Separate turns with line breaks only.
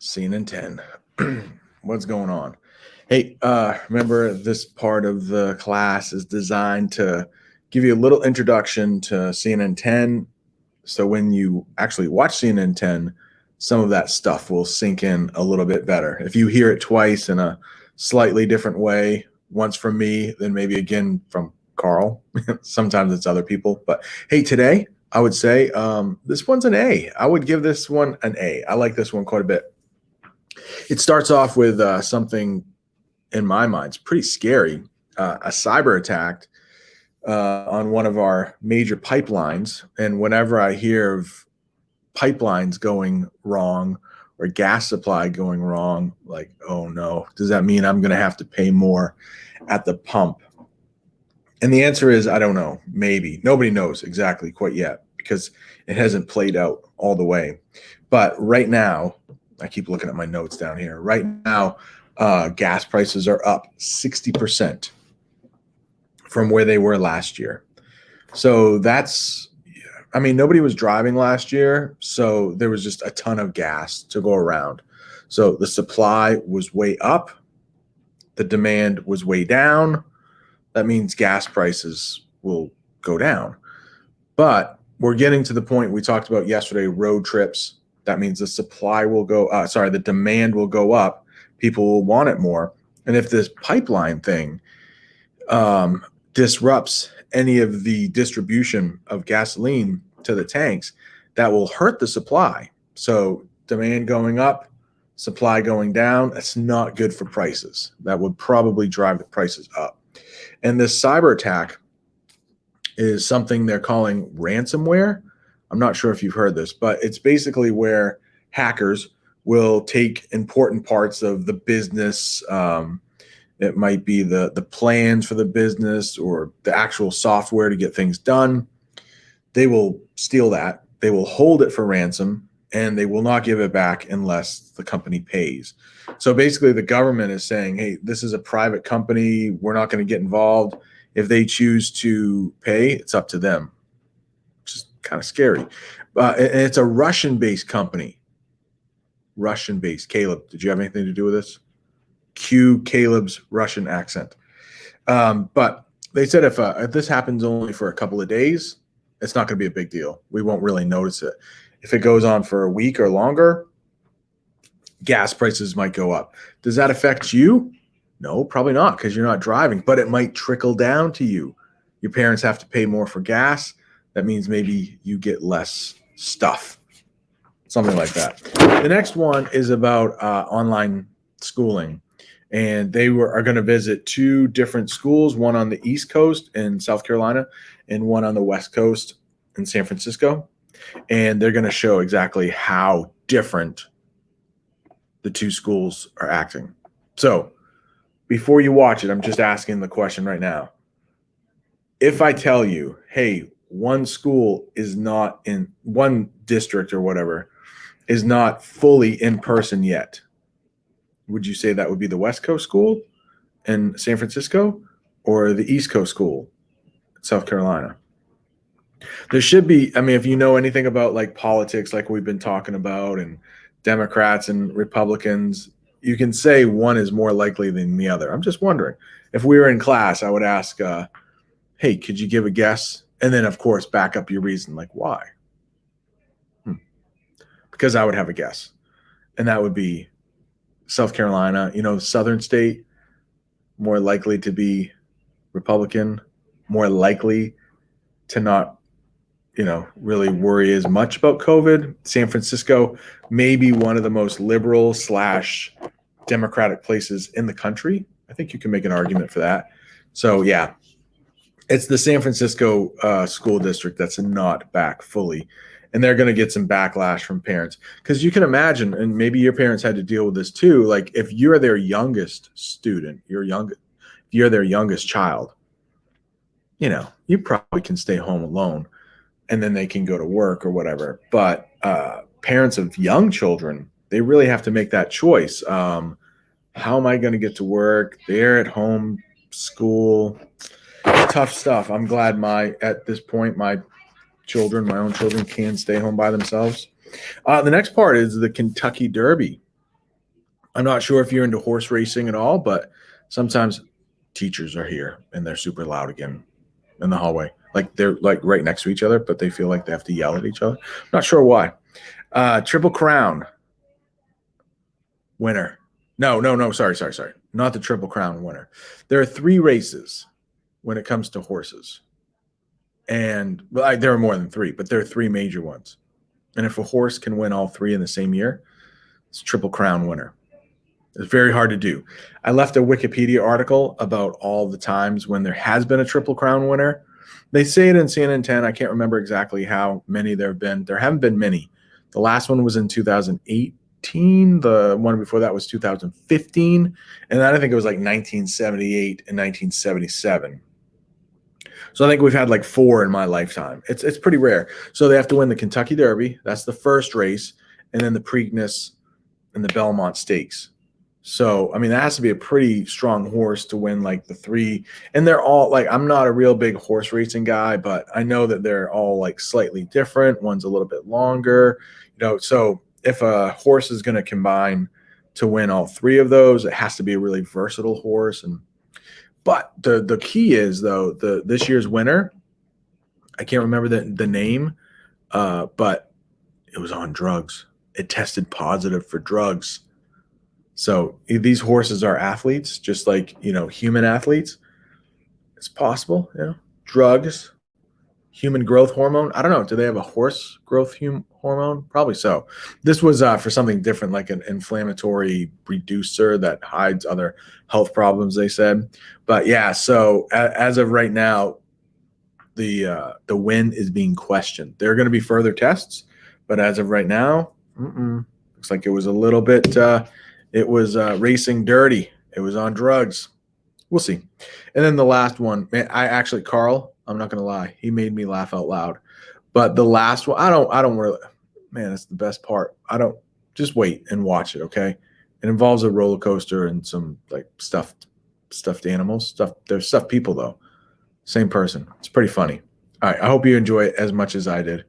CNN10. What's going on? Hey, remember this part of the class is designed to give you a little introduction to CNN10. So when you actually watch CNN10, some of that stuff will sink in a little bit better. If you hear it twice in a slightly different way, once from me, then maybe again from Carl. Sometimes it's other people. But hey, today I would say this one's an A. I would give this one an A. I like this one quite a bit. It starts off with something in my mind, it's pretty scary. A cyber attack on one of our major pipelines. And whenever I hear of pipelines going wrong or gas supply going wrong, like, oh no, does that mean I'm going to have to pay more at the pump? And the answer is, I don't know, maybe. Nobody knows exactly quite yet because it hasn't played out all the way. But right now, I keep looking at my notes down here. Right now, gas prices are up 60% from where they were last year. So that's, I mean, nobody was driving last year, so there was just a ton of gas to go around. So the supply was way up, the demand was way down. That means gas prices will go down. But we're getting to the point we talked about yesterday, road trips. That means the supply will go, the demand will go up. People will want it more. And if this pipeline thing disrupts any of the distribution of gasoline to the tanks, that will hurt the supply. So demand going up, supply going down, that's not good for prices. That would probably drive the prices up. And this cyber attack is something they're calling ransomware. I'm not sure if you've heard this, but it's basically where hackers will take important parts of the business. It might be the plans for the business or the actual software to get things done. They will steal that. They will hold it for ransom, and they will not give it back unless the company pays. So basically, the government is saying, hey, this is a private company. We're not going to get involved. If they choose to pay, it's up to them. Kind of scary. And it's a Russian-based company. Russian-based. Caleb, did you have anything to do with this? Cue Caleb's Russian accent. But they said if this happens only for a couple of days, it's not going to be a big deal. We won't really notice it. If it goes on for a week or longer, gas prices might go up. Does that affect you? No, probably not, because you're not driving, but it might trickle down to you. Your parents have to pay more for gas. That means maybe you get less stuff, something like that. The next one is about online schooling. And they are going to visit two different schools, one on the East Coast in South Carolina and one on the West Coast in San Francisco. And they're going to show exactly how different the two schools are acting. So before you watch it, I'm just asking the question right now. If I tell you, hey, one school is not in one district or whatever is not fully in person yet, would you say that would be the West Coast school in San Francisco or the East Coast school in South Carolina? There should be, I mean, if you know anything about like politics, like we've been talking about, and Democrats and Republicans, you can say one is more likely than the other. I'm just wondering, if we were in class, I would ask, hey, could you give a guess? And then, of course, back up your reason, like why? Because I would have a guess. And that would be South Carolina, southern state, more likely to be Republican, more likely to not, really worry as much about COVID. San Francisco, maybe one of the most liberal / Democratic places in the country. I think you can make an argument for that. So, yeah. It's the San Francisco school district that's not back fully. And they're going to get some backlash from parents. Because you can imagine, and maybe your parents had to deal with this too, like if you're their youngest student, if you're their youngest child, you probably can stay home alone and then they can go to work or whatever. But parents of young children, they really have to make that choice. How am I going to get to work? They're at home, school. Tough stuff. I'm glad at this point, my own children can stay home by themselves. The next part is the Kentucky Derby. I'm not sure if you're into horse racing at all, but sometimes teachers are here and they're super loud again in the hallway. Like they're like right next to each other, but they feel like they have to yell at each other. Not sure why. Triple Crown winner. No. Sorry. Not the Triple Crown winner. There are 3 races when it comes to horses. And well, there are more than 3, but there are 3 major ones. And if a horse can win all 3 in the same year, it's Triple Crown winner. It's very hard to do. I left a Wikipedia article about all the times when there has been a Triple Crown winner. They say it in CNN10. I can't remember exactly how many there have been. There haven't been many. The last one was in 2018. The one before that was 2015. And then I think it was like 1978 and 1977. So I think we've had like 4 in my lifetime. It's pretty rare. So they have to win the Kentucky Derby. That's the first race. And then the Preakness and the Belmont Stakes. So, I mean, that has to be a pretty strong horse to win like the 3. And they're all like, I'm not a real big horse racing guy, but I know that they're all like slightly different. One's a little bit longer, so if a horse is going to combine to win all 3 of those, it has to be a really versatile horse. But the key is though, this year's winner, I can't remember the name, but it was on drugs. It tested positive for drugs. So these horses are athletes, just like, human athletes. It's possible, drugs, human growth hormone. I don't know. Do they have a horse growth hormone? Probably so. This was for something different, like an inflammatory reducer that hides other health problems, they said. But yeah, so as of right now, the win is being questioned. There are going to be further tests, but as of right now, looks like it was a little bit it was racing dirty. It was on drugs. We'll see. And then the last one, man, Carl, I'm not going to lie, he made me laugh out loud. But the last one, I don't really, man, that's the best part. Just wait and watch it, okay? It involves a roller coaster and some like stuffed animals. They're stuffed people though. Same person. It's pretty funny. All right, I hope you enjoy it as much as I did.